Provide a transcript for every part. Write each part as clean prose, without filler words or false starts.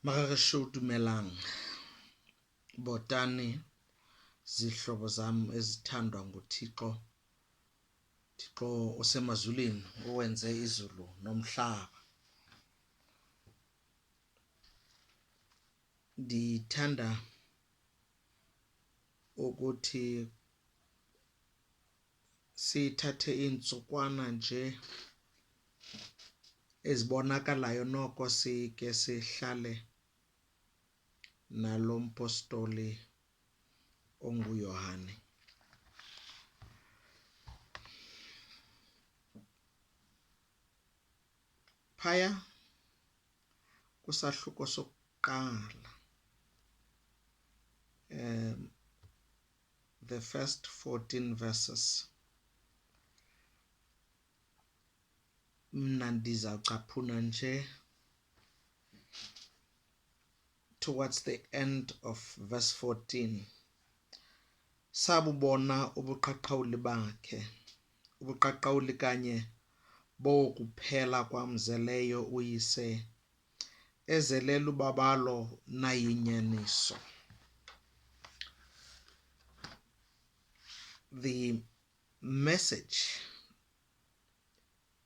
Makakasho dumelang botani zihlobo zam ezithandwa nguThixo. Thixo osemazulwini owenze izulu nomhlaba. Ndithanda ukuthi sithathe iintsukwana nje ezibonakalayo noko sike sihlale nalo mpostoli onguYohane. Phaya kusahluko sokuqala, the first 14 verses, mna ndizawucaphuna nje towards the end of verse 14. Sabubona ubuqaqawuli bakhe, ubuqaqawuli kanye bokuphela kwamzeleyo uyise, ezelela ubabalo nayinyaniso. The message,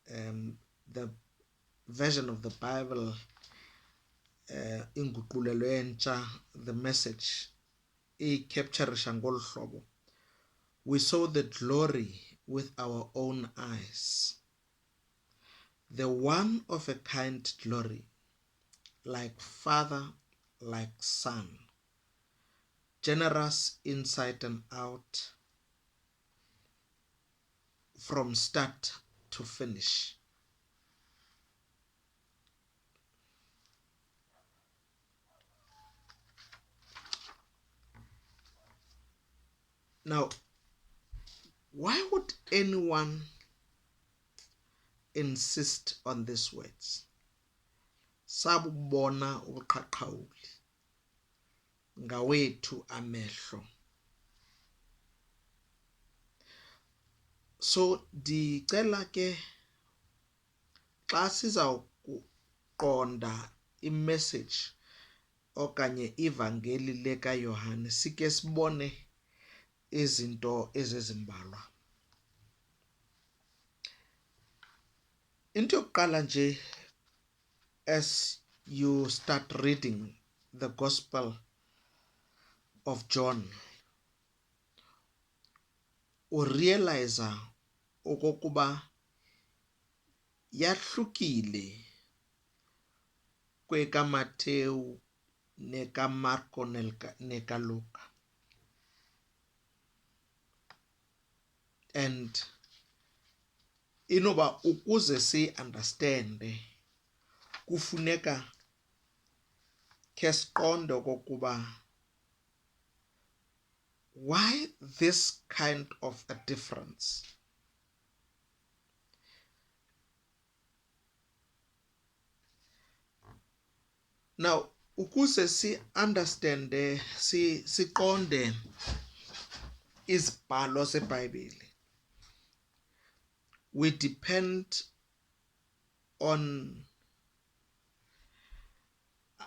the version of the Bible, inguqulelo entsha, the message i-capturisha ngolu hlobo: we saw the glory with our own eyes, the one of a kind glory, like Father, like Son, generous inside and out, from start to finish. Now, why would anyone insist on these words? Sabubona ubuqaqawuli ngawethu amehlo. So ndicela ke xa sizawuqonda imessage okanye ivangeli lekaYohane, sike sibone izinto ezizimbalwa. Into yokuqala nje, as you start reading the Gospel of John, urealize okokuba yahlukile kwekaMateyu nekaMarko nekaLuka. And inoba ukuze si-understande kufuneka khe siqonde okokuba why this kind of a difference. Now, ukuze si-understande, siqonde izibhalo zeBhayibhile, we depend on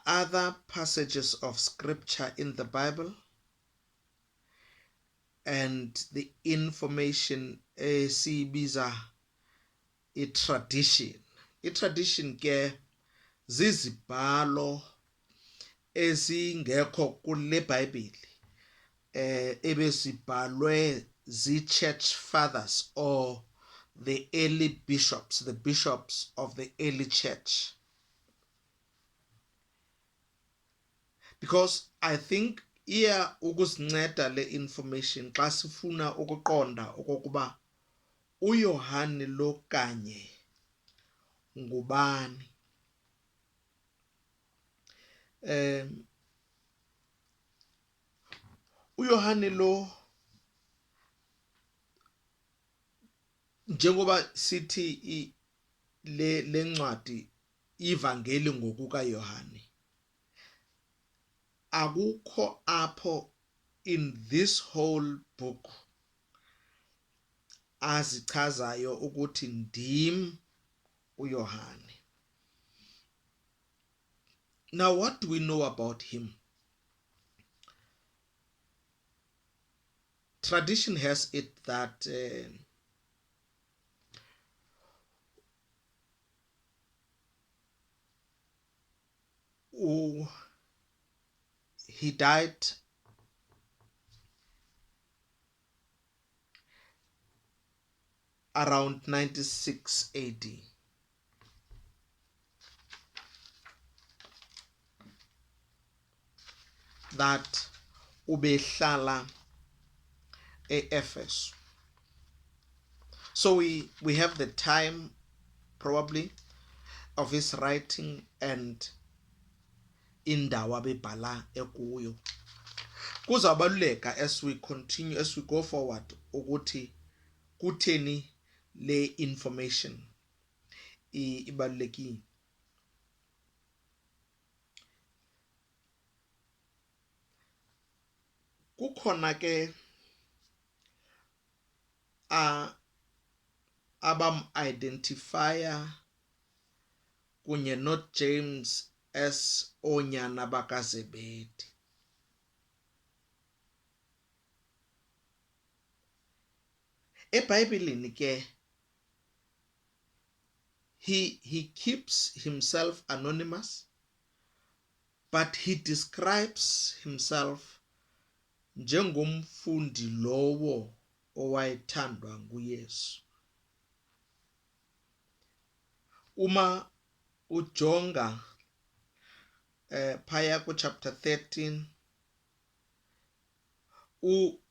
other passages of scripture in the Bible and the information esiyibiza i-tradition. I-tradition ke zizibhalo ezingekho kule Bhayibhile, ebezibhalwe zi-church fathers or the early bishops, the bishops of the early church. Because I think iya ukusinceda le information xa sifuna ukuqonda okokuba uYohane lo kanye ngubani. uYohane lo, njengoba sithi le ncwadi ivangeli ngokukaYohane, akukho apho in this whole book azichazayo ukuthi ndim uYohane. Now, what do we know about him? Tradition has it that he died around 96 AD. That ubehlala eEfeso. So we have the time probably of his writing and indawo abebhala ekuyo. Kuzabaluleka as we continue, as we go forward, ukuthi kutheni le information ibalulekile. Kukhona ke abam-identifier kunye noJames as onyana bakaZebedi. EBhayibhelini ke he keeps himself anonymous, but he describes himself njengomfundi lowo owayethandwa nguYesu. Uma ujonga phaya ku-chapter 13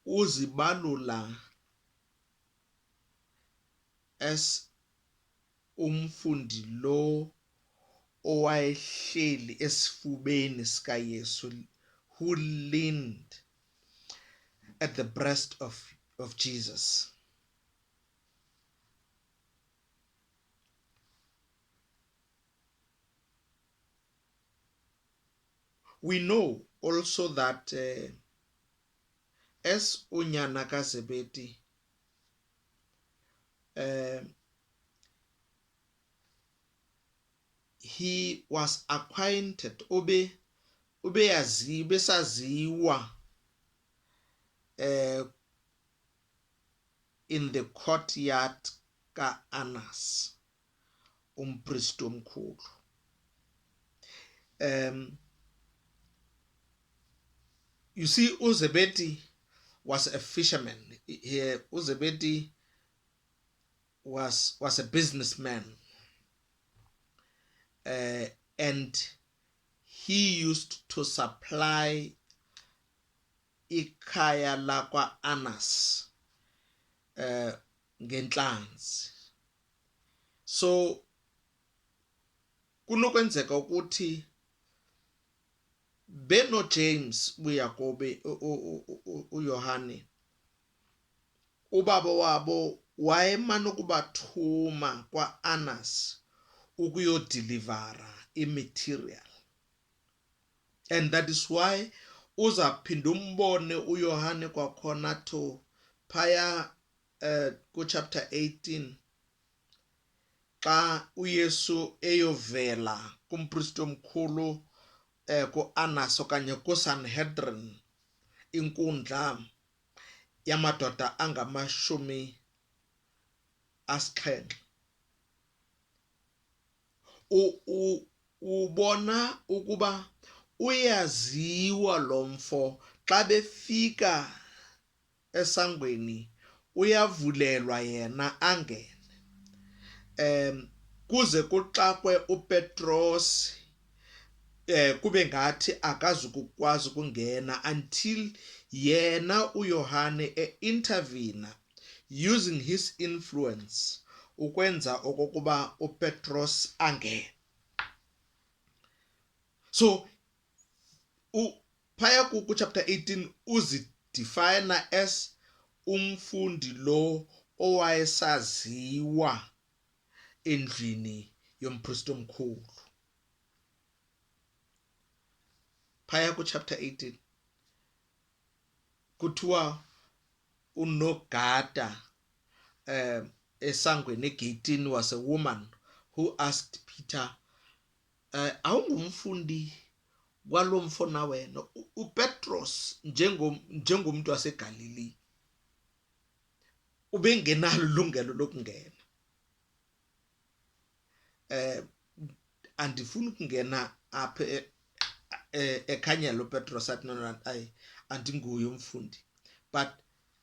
uzibalula as umfundi lo owayehleli esifubeni sikaYesu, who leaned at the breast of Jesus. We know also that as unyana kaZebedi, he was acquainted, besaziwa in the courtyard ka-Annas, umpristi omkhulu. You see, uZebedi was a fisherman. uZebedi was a businessman, and he used to supply ikhaya lakwa Annas ngenhlanzi. So kunokwenzeka ukuthi beno James uYakobe uYohane, ubaba wabo wayemana ukubathuma kwa-Annas ukuyodilivera imaterial, and that is why uzaphinda umbone uYohane kwakhona to phaya ku-chapter 18 xa uYesu eyovela kumpristi omkhulu ku-Annas okanye kuSanhedrin, inkundla yamadoda angamashumi asixhenxe. Ubona ukuba uyaziwa lo mfo, xa befika esangweni uyavulelwa yena angene. Kuze kuxakwe uPetros kube ngathi akazukukwazi ukungena until yena uYohane intervene using his influence ukwenza okokuba uPetros angene. So phaya ku-chapter 18 uzidefine as umfundi lo owayesaziwa endlini yompristi omkhulu. Phaya ku-chapter 18 kuthiwa unogada esangweni egeyitini was a woman who asked Peter, awungumfundi kwalomfona wena uPetros njengomuntu waseGalilee ubengenalo ilungelo lokungena. Andifuni ukungena apha ekhanyela uPetros athi no andinguye umfundi, but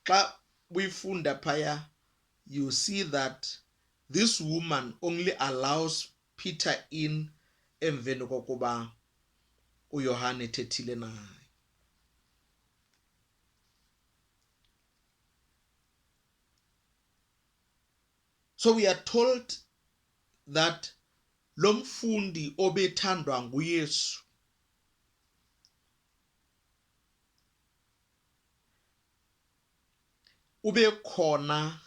xa uyifunda phaya you see that this woman only allows Peter in emveni kokuba uYohane ethethile naye. So we are told that lo mfundi obethandwa nguYesu ube khona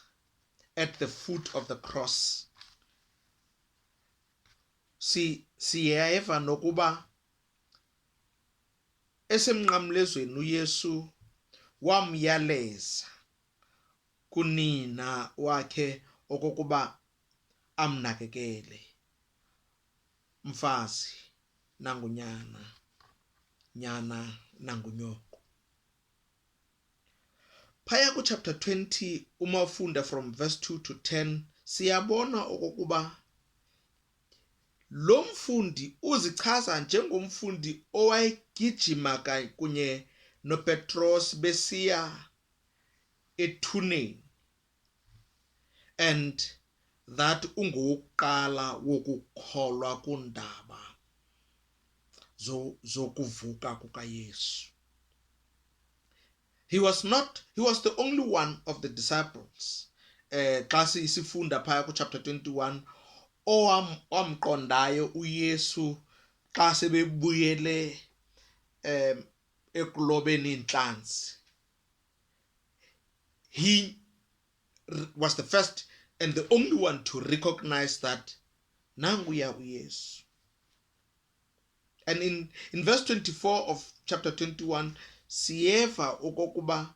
at the foot of the cross. Siyeva nokuba esemnqamlezweni uYesu wamyaleza kunina wakhe okokuba amnakekele, mfazi nangunyana, nyana nangunyoko. Phaya ku chapter 20 uma ufunda from verse 2 to 10 siyabona okokuba lo mfundi uzichaza njengomfundi owayegijima kunye noPetros besiya ethuneni, and that ungowokuqala wokukholwa kundaba zokuvuka kukaYesu. He was the only one of the disciples xa sifunda phaya ku chapter 21 owamqondayo uYesu xa sebebuyele ekulobeni inhlanzi. He was the first and the only one to recognize that nanguya uYesu. And in verse 24 of chapter 21 siyeva okokuba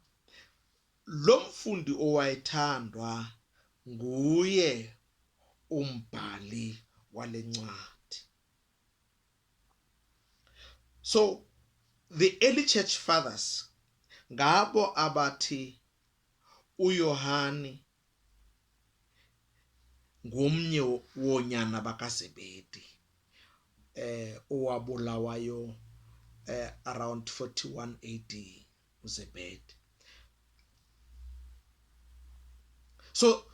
lo mfundi owayethandwa nguye umbhali wale ncwadi. So the early church fathers ngabo abathi uYohane ngomnye wonyana bakaZebedi owabulawayo around 41 AD uZebedi. So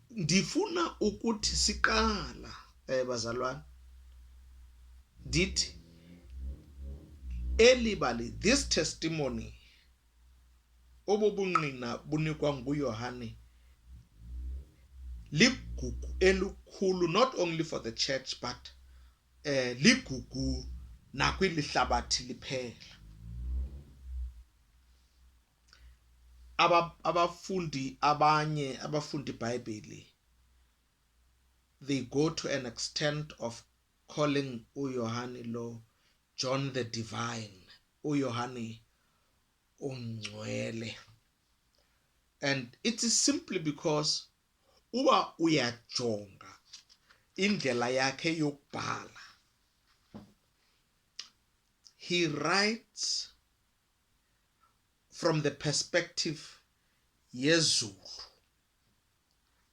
ndifuna ukuthi siqala bazalwane ndithi elibali this testimony obubungqina bunikwa nguYohane ligugu elikhulu not only for the church but ligugu nakwilihlabathi liphela. Abafundi iBhayibheli they go to an extent of calling uYohane lo John the Divine, uYohane ongcwele, and it is simply because uba uyajonga indlela yakhe yokubhala, he writes from the perspective yezulu,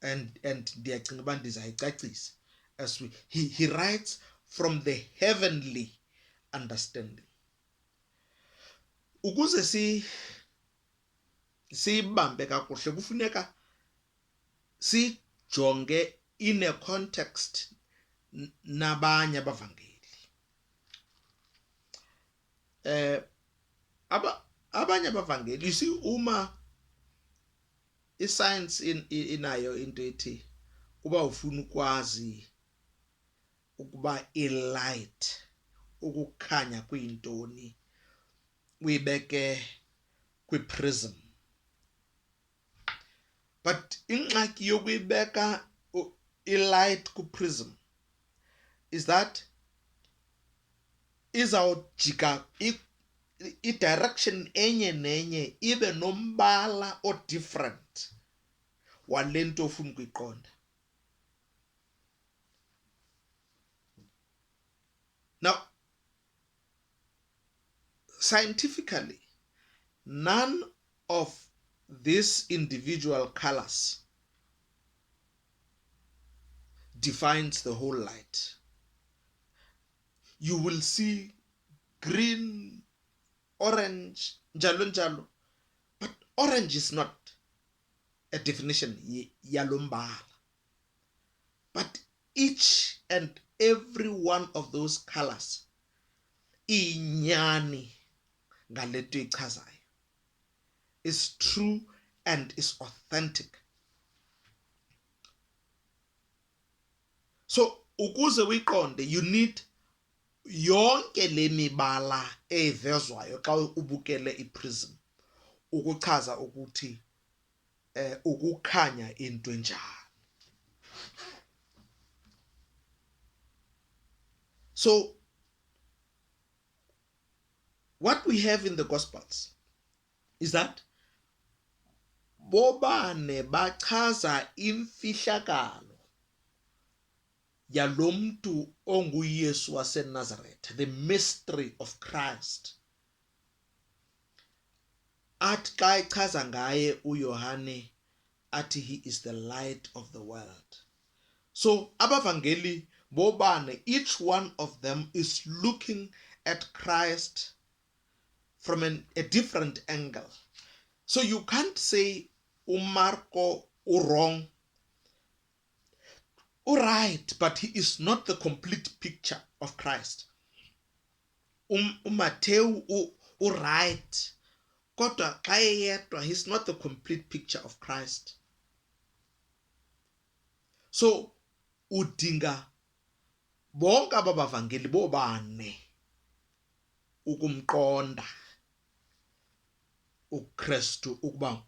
and ndiyacinga uba ndizayicacisa as he writes from the heavenly understanding. Ukuze siyibambe kakuhle kufuneka sijonge in a context nabanye abavangeli. Abanye abavangeli, you see, uma iscience inayo into ethi uba ufuna ukwazi ukuba ilight, ukukhanya kuyintoni, uyibeke kwi-prism. But ingxaki yokuyibeka ilight ku-prism is that izawujika i-direction enye nenye ibe nombala o-different wale nto ofuna ukuyiqonda. Now scientifically, none of these individual colors defines the whole light. You will see green, orange, njalo njalo, but orange is not a definition yalombala. But each and every one of those colors inyani ngaleto ichazayo is true and is authentic. So ukuze uyiqonde, you need yonke le mibala evezwayo xa ubukele iPrism ukuchaza ukuthi ukukhanya into enjani. So what we have in the Gospels is that bobane bachaza imfihlakalo yalomntu onguYesu waseNazareth, the mystery of Christ. Athi xa echaza ngaye uYohane athi he is the light of the world. So abavangeli bobane, each one of them is looking at Christ from a different angle. So you can't say uMarco wrong, right, but he is not the complete picture of Christ. uMatteo right, kodwa xa eyedwa he's not the complete picture of Christ. So udinga bonke ababavangeli bobane ukumqonda uKristu ukuba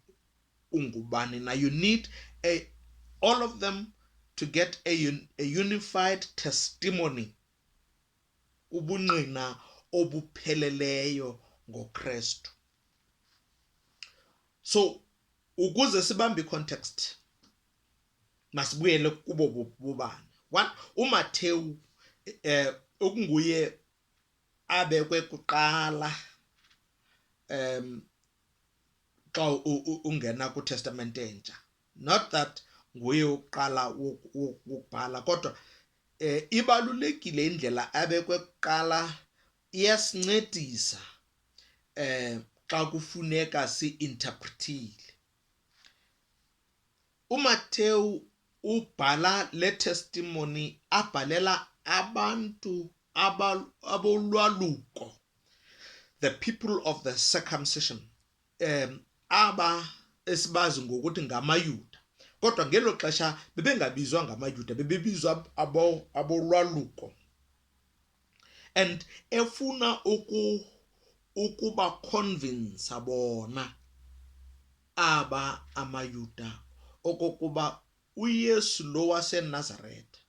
ungubani. Now you need all of them to get a unified testimony, ubungqina obupheleleyo ngoKristu. So ukuze sibambe context, masibuyele kubo bobani. One, uMatteo okunguye abekwe kuqala xa ungena kuTestament entsha. Not that nguye uqala ukubhala, kodwa ibalulekile indlela abekwe kuqala, iyasincedisa xa kufuneka si-interpretile. uMatteo ubhala le testimony, abhalela abantu abolwaluko, the people of the circumcision, aba esibazi ngokuthi ngamayuda, kodwa ngelo xesha bebengabizwa ngamayuda, bebebizwa abolwaluko. And efuna ukuba convince bona aba amayuda okokuba uYesu lo waseNazaretha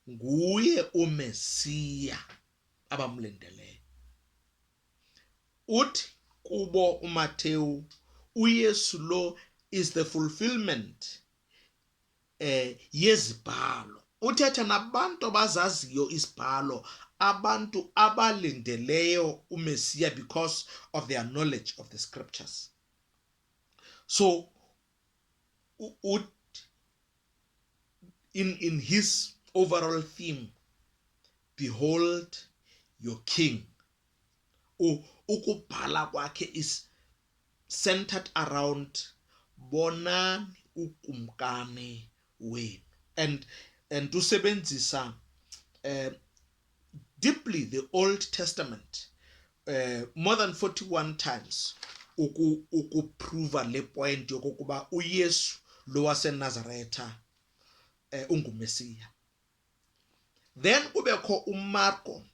nguye uMesiya abamlindeleyo. Uthi kubo uMatteo, uYesu lo is the fulfillment yezibhalo. Uthetha nabantu abazaziyo izibhalo, abantu abalindeleyo uMesiya because of their knowledge of the scriptures. So in his overall theme, behold your king, ukubhala kwakhe is centered around bonani ukumkani wenu, and usebenzisa deeply the Old Testament more than 41 times ukuprova le point yokokuba uYesu lo waseNazaretha ungumesiya. Then kubekho uMarko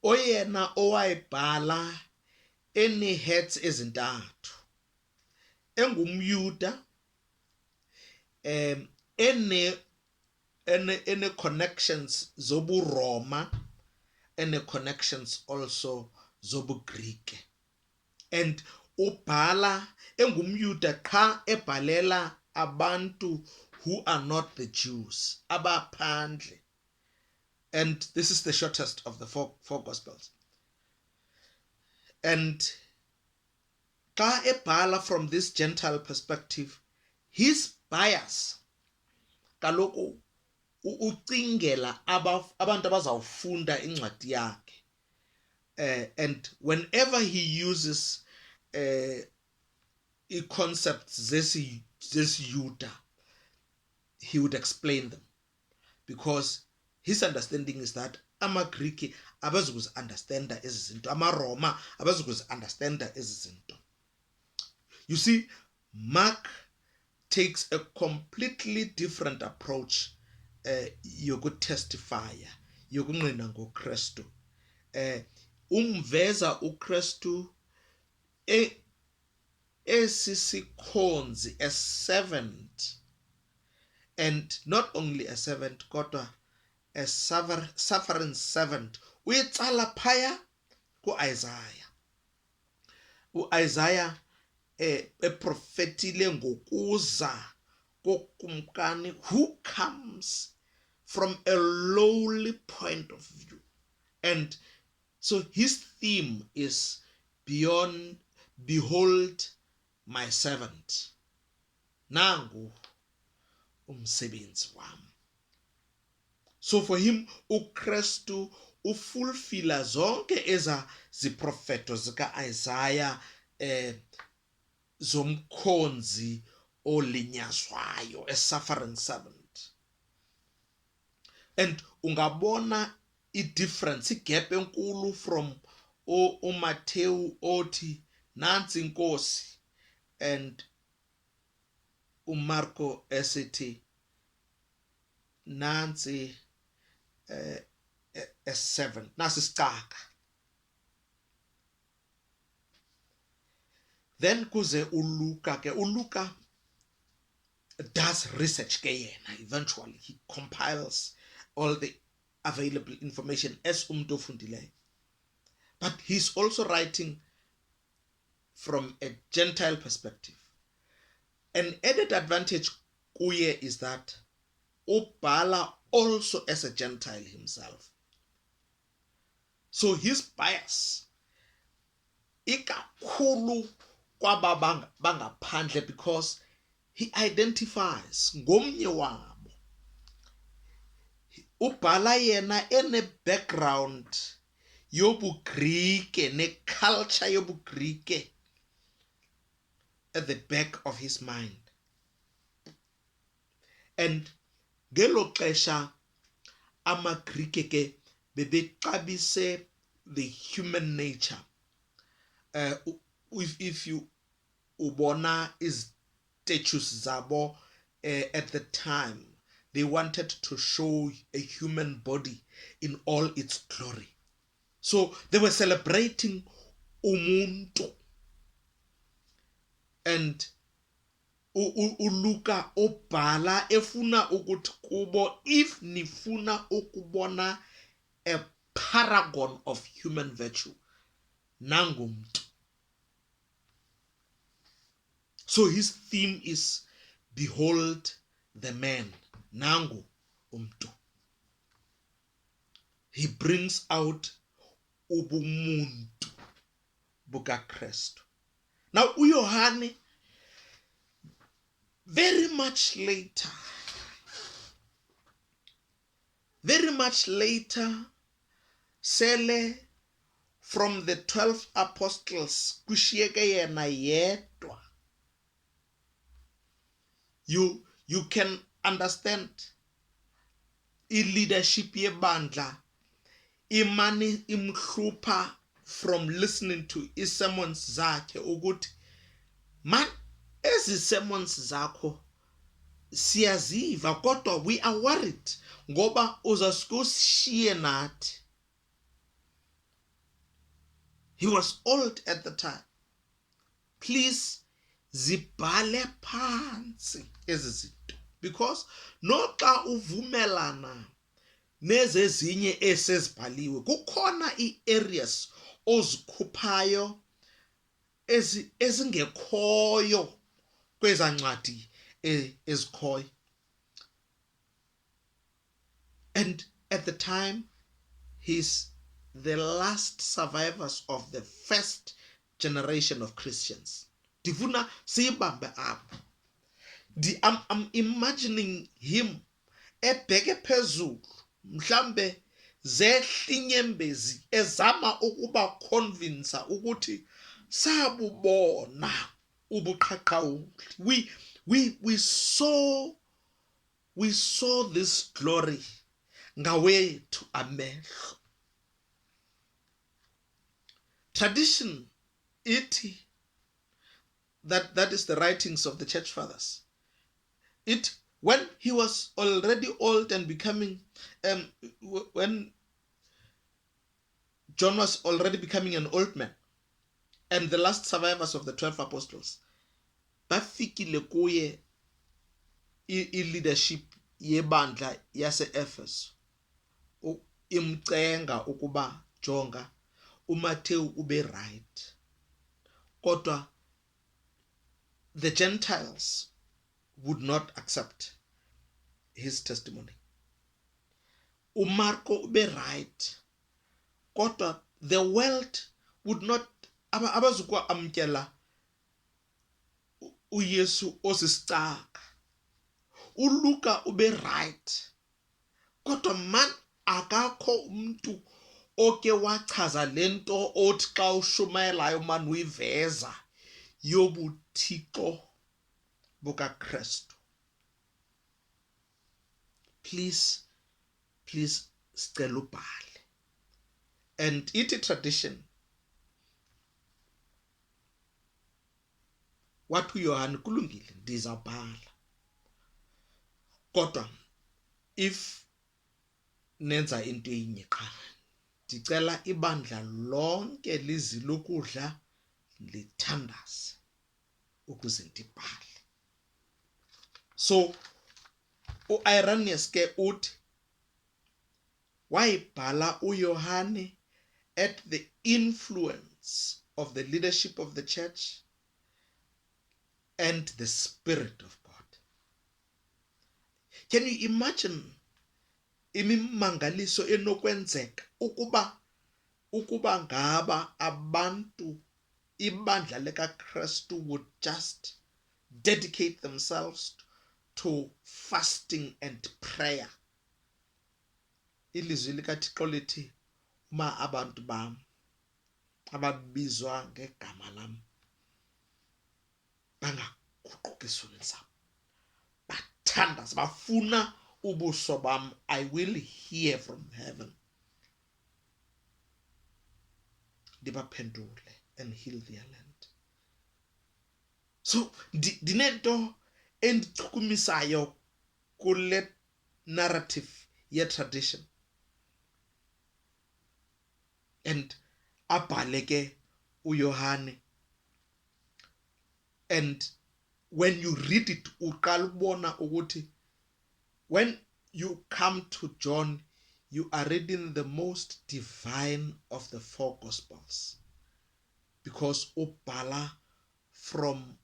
oyena owayibhala ene-heads ezintathu, engumYuda, ene connections zobuRoma, ene connections also zobuGreek, and ubhala engumYuda qha ebhalela abantu who are not the Jews, abaphandle. And this is the shortest of the four Gospels. And xa ebhala from this Gentile perspective, his bias kaloku ucingela abantu abazawufunda incwadi yakhe. And whenever he uses concepts zesiyuda, he would explain them, because his understanding is that amaGrike abazukuzi-understanda ezi zinto, amaRoma abazukuzi-understanda ezi zinto. You see, Mark takes a completely different approach yokutestifya, yokunqina ngoKristu. Umveza uKristu esisikhonzi, a servant, and not only a servant kodwa a suffering servant. Uyitsala phaya kuIsaiah. uIsaiah eprofetile ngokuza kokumkani who comes from a lowly point of view. And so his theme is behold my servant, nangu umsebenzi wami. So for him uKristu ufulfilla zonke eza ziprofeto zikaIsaiah zomkhonzi olinyazwayo, a suffering servant. And ungabona i-difference, igap enkulu from uMathewu othi nansi inkosi, and uMarko esithi nansi a servant, nasi isicaka. Then kuze uLuka ke. uLuka does research ke yena. Eventually he compiles all the available information as umuntu ofundileyo. But he's also writing from a Gentile perspective. An added advantage kuye is that ubhala also as a Gentile himself. So his bias ikakhulu kwaba bangaphandle, because he identifies ngomnye wabo. Ubhala yena ene background yobuGrike, ne culture yobuGrike at the back of his mind. And ngelo xesha amaGrike ke bebexabise the human nature. If you ubona statues zabo at the time, they wanted to show a human body in all its glory. So they were celebrating umuntu. And uLuka obhala efuna ukuthi kubo, if nifuna ukubona a paragon of human virtue, nangu mntu. So his theme is behold the man, nangu umntu. He brings out ubumuntu bukaKristu. Now uYohane very much later, sele from the 12 apostles kushiyeke yena yedwa. You can understand i-leadership yebandla imani imhlupha from listening to i-sermons zakhe ukuthi man, ezi sermons zakho siyaziva kodwa we are worried ngoba uzasuke usishiye nathi. He was old at the time. Please zibhale phansi ezi zinto, because noxa uvumelana nezezinye esezibhaliwe, kukhona ii-areas ozikhuphayo ezingekhoyo kweza ncwadi ezikhoyo. And at the time, he's the last survivors of the first generation of Christians. Divuna siyibambe apho. I'm imagining him ebheke phezulu, mhlambe zehlinyembezi ezama ukuba convince ukuthi sabubona ubuqhaqhawuli. We saw this glory ngawethu amehlo. Tradition iti, that is the writings of the church fathers. When he was already old and becoming, when John was already becoming an old man, and the last survivors of the 12 apostles, bafikile kuye i-leadership yebandla yase-Ephesus, imcenga ukuba jonga uMateyu ube right, kodwa the Gentiles would not accept his testimony. uMarko ube right, kodwa the world would not abazukwa amkela uYesu osisicaka. uLuka ube right, kodwa man akakho umuntu oke wachaza lento othi xa ushumayelayo man uyiveza yobuthixo bukaKristu. Please sicela ubhale. And ithi tradition, wathi uYohane kulungile ndizabhala, kodwa if nenza into enye qha, ndicela ibandla lonke lizile ukudla lithandaze ukuze ndibhale. So uIrenaeus ke uthi wayibhala uYohane at the influence of the leadership of the church and the Spirit of God. Can you imagine imimangaliso enokwenzeka ukuba ngaba abantu ibandla likaKristu would just dedicate themselves to fasting and prayer? Ilizwi likaThixo lithi uma abantu bam ababizwa ngegama lam bangaguquki esonweni sabo, bathandaza, bafuna ubuso bam, I will hear from heaven, ndibaphendule and heal their land. So dinento endichukumisayo kule narrative ye tradition, and abhale ke uYohane, and when you read it uqala ubona ukuthi when you come to John, you are reading the most divine of the four gospels, because ubhala from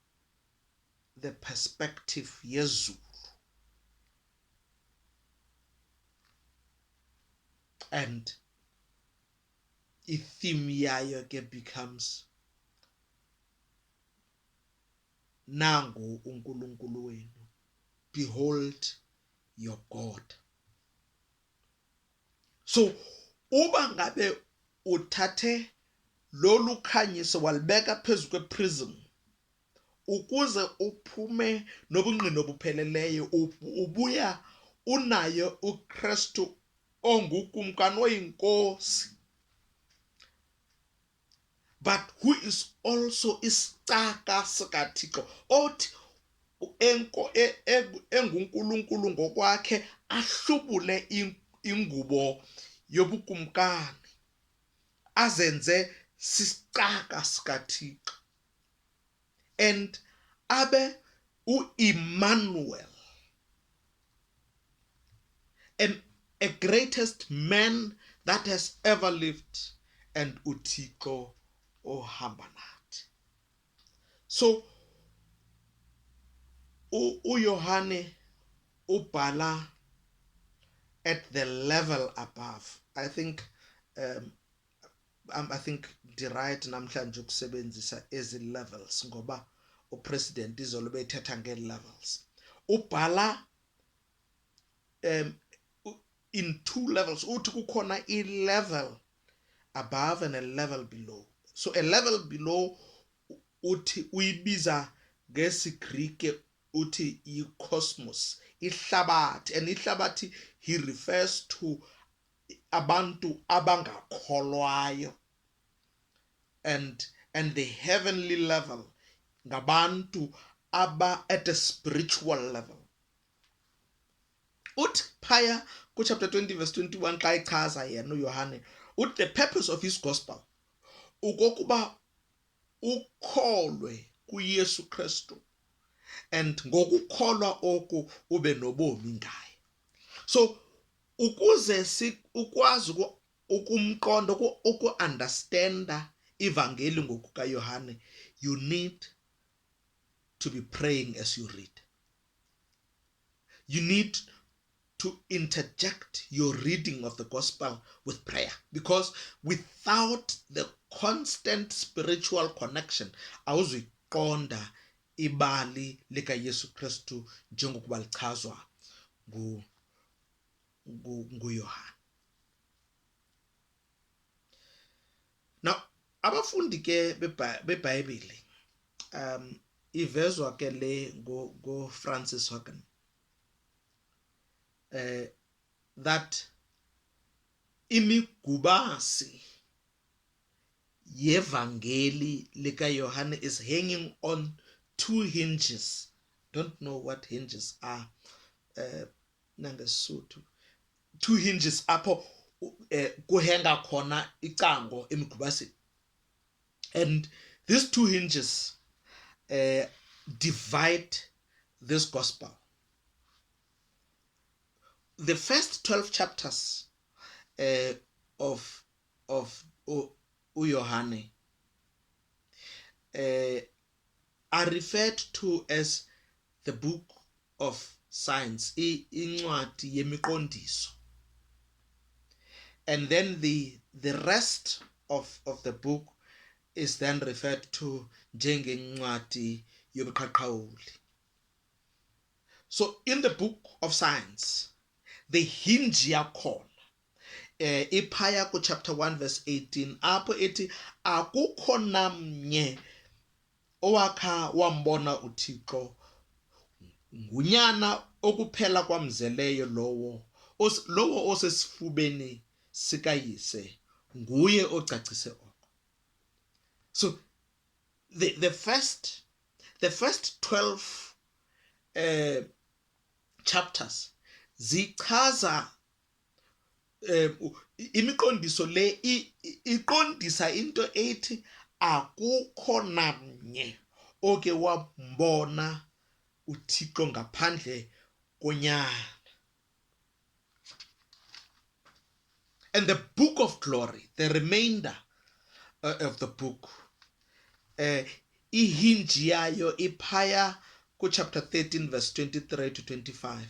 the perspective yezulu, and i-theme yayo ke becomes nangu uNkulunkulu wenu, behold your God. So uba ngabe uthathe lolu khanyiso walibeka phezu kweprism ukuze uphume nobungqina obupheleleyo, ubuya unayo uKristu ongukumkani oyinkosi, but who is also isicaka sikaThixo, othi enguNkulunkulu ngokwakhe ahlubule ingubo yobukumkani azenze sisicaka sikaThixo, and abe uEmmanuel, a greatest man that has ever lived, and uThixo ohamba nathi. So uYohane ubhala at the level above. I think I think right namhlanje ukusebenzisa ezi levels ngoba upresident izolo bethetha nge-levels. Ubhala in two levels, uthi kukhona i-level above and a level below. So a level below uthi uyibiza ngesiGreek uthi i-cosmos, ihlabathi, and ihlabathi he refers to abantu abangakholwayo, and the heavenly level ngabantu aba at a spiritual level. Uthi phaya chapter 20 verse 21 xa ichaza yena uYohane uthi the purpose of his gospel ukokuba ukholwe kuYesu Kristu, and ngokukholwa oku ube nobomi ngaye. So ukuze ukwazi ukumqonda uku-understanda ivangeli ngokukaYohane, you need to be praying as you read. You need to interject your reading of the gospel with prayer, because without the constant spiritual connection awuzuyiqonda ibali likaYesu Kristu njengokuba lichazwa nguYohane. Now abafundi ke beBhayibhile ivezwa ke le go Francis Hogan that imigubasi yevangeli likaYohane is hanging on two hinges. Don't know what hinges are nangeSuthu. Two hinges apho kuhenga khona icango emigubasi, and these two hinges divide this gospel. The first 12 chapters of uYohane are referred to as the book of signs, incwadi yemiqondiso, and then the rest of the book is then referred to njengencwadi yobuqhaqhawuli. So in the book of signs, the hinge yakhona iphaya chapter 1 verse 18 apho ethi akukho namnye owakha wambona uThixo, ngunyana okuphela kwamzeleyo lowo osesifubeni sikayise, nguye ocacise oko. So the first 12 chapters zichaza imiqondiso le iqondisa into ethi akukho namnye oke wambona uThixo ngaphandle konyana. And the book of glory, the remainder of the book, ihinji yayo iphaya chapter 13 verse 23 to 25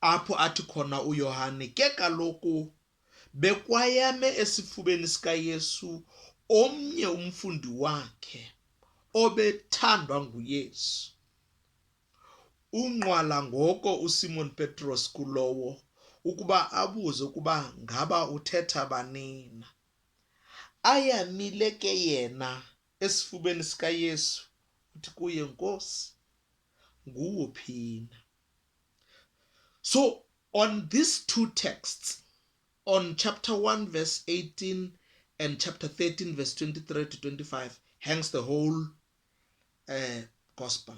apho athi khona uYohane, ke kaloku bekwayame esifubeni sikaYesu omnye umfundi wakhe obethandwa nguYesu. Unqwala ngoko uSimon Petros kulowo ukuba abuze ukuba ngaba uthetha banina. Ayamile ke yena esifubeni sikaYesu uthi kuye, Nkosi, nguwuphina. So on these two texts, on chapter 1 verse 18 and chapter 13 verse 23 to 25, hangs the whole gospel.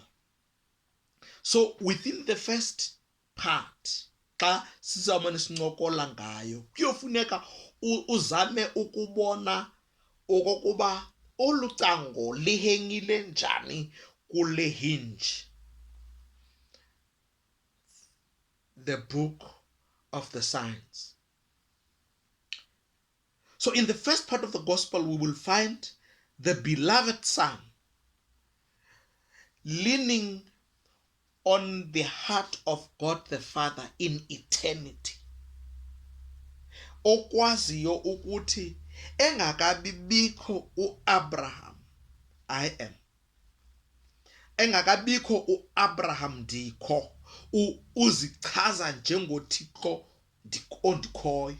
So within the first part, xa sizamane sincokola ngayo, kuyofuneka uzame ukubona okokuba olu cango lihengile njani kule hinge, the book of the signs. So in the first part of the gospel, we will find the beloved Son leaning on the heart of God the Father in eternity, okwaziyo ukuthi engakabibikho uAbraham I am, engakabikho uAbraham ndikho, uzichaza njengoThixo ondikhoyo.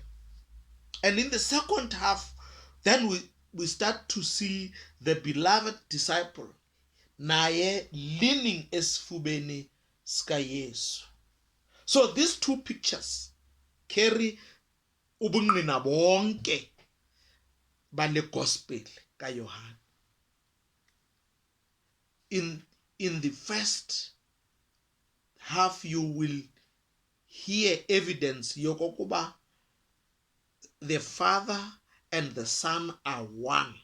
And in the second half, then we start to see the beloved disciple naye leaning esifubeni sikaYesu. So these two pictures carry ubungqina bonke bale gospel kaYohane. In the first half, you will hear evidence yokokuba the Father and the Son are one.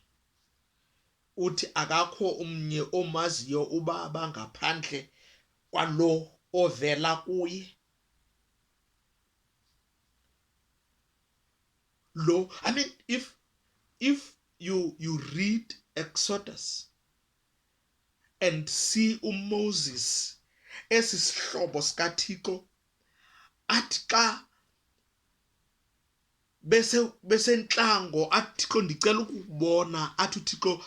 Uthi akakho umnye omaziyo uBaba ngaphandle kwalo ovela kuye. Lo, I mean, if you read Exodus and see uMoses esisihlobo sikaThixo, athi xa besentlango athi Thixo ndicela ukubona, athi uThixo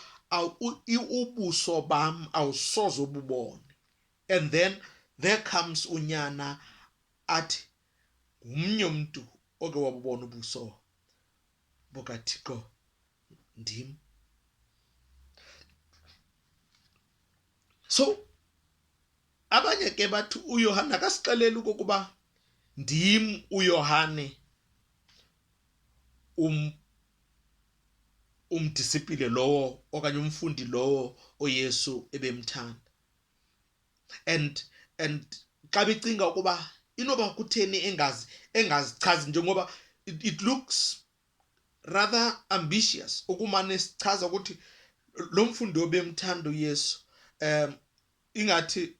ubuso bam awusoze ububone. And then there comes unyana athi ngumnye umuntu oke wabubona ubuso bukaThixo ndim. So abanye ke bathi uYohane akasixeleli ukuba ndim uYohane umdisipile lowo okanye umfundi lowo oYesu ebemthanda. And xa becinga ukuba inoba kutheni engazichazi njengoba it looks rather ambitious ukumane sichaza ukuthi lo mfundi obemthanda uYesu, ingathi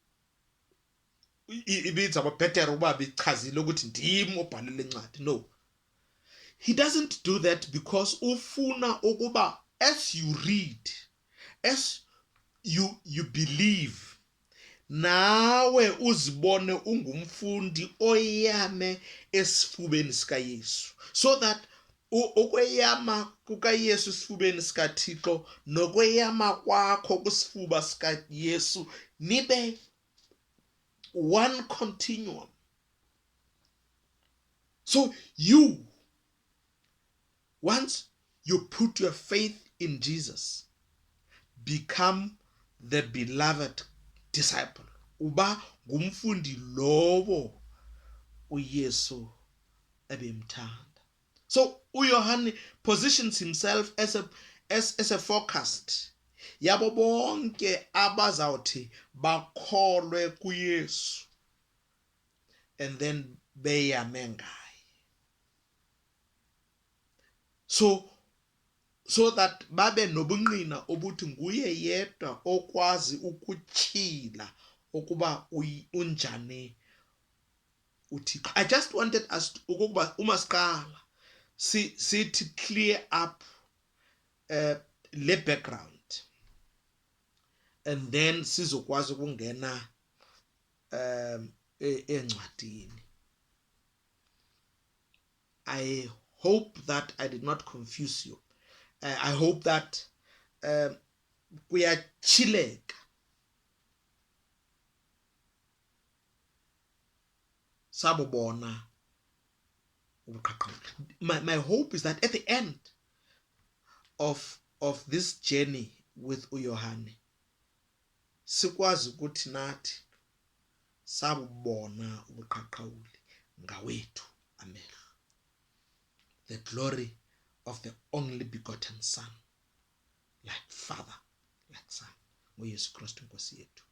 ibizaba better ukuba bichazile ukuthi ndim obhalile incwadi. No, he doesn't do that because ufuna ukuba as you read, as you believe, nawe uzibone ungumfundi oyame esifubeni sikaYesu, so that ukweyama kukaYesu esifubeni sikaThixo nokweyama kwakho kwisifuba sikaYesu nibe one continuum. So you, once you put your faith in Jesus, become the beloved disciple. Uba ngumfundi lowo uYesu ebemthanda. So uYohane positions himself as a forecast yabo bonke abazawuthi bakholwe kuYesu and then beyame ngaye. So that babe nobungqina obuthi nguye yedwa okwazi ukutyhila ukuba unjani uThixo. I just wanted us ukuba umasiqala sithi clear up le background, and then sizokwazi ukungena encwadini. I hope that I did not confuse you. I hope that kuyachileka sabobona. My hope is that at the end of this journey with uYohane sikwazi ukuthi nathi sabubona ubuqhaqhawuli ngawethu amehlo. The glory of the only begotten Son, like Father, like Son, nguYesu Kristu Nkosi yethu.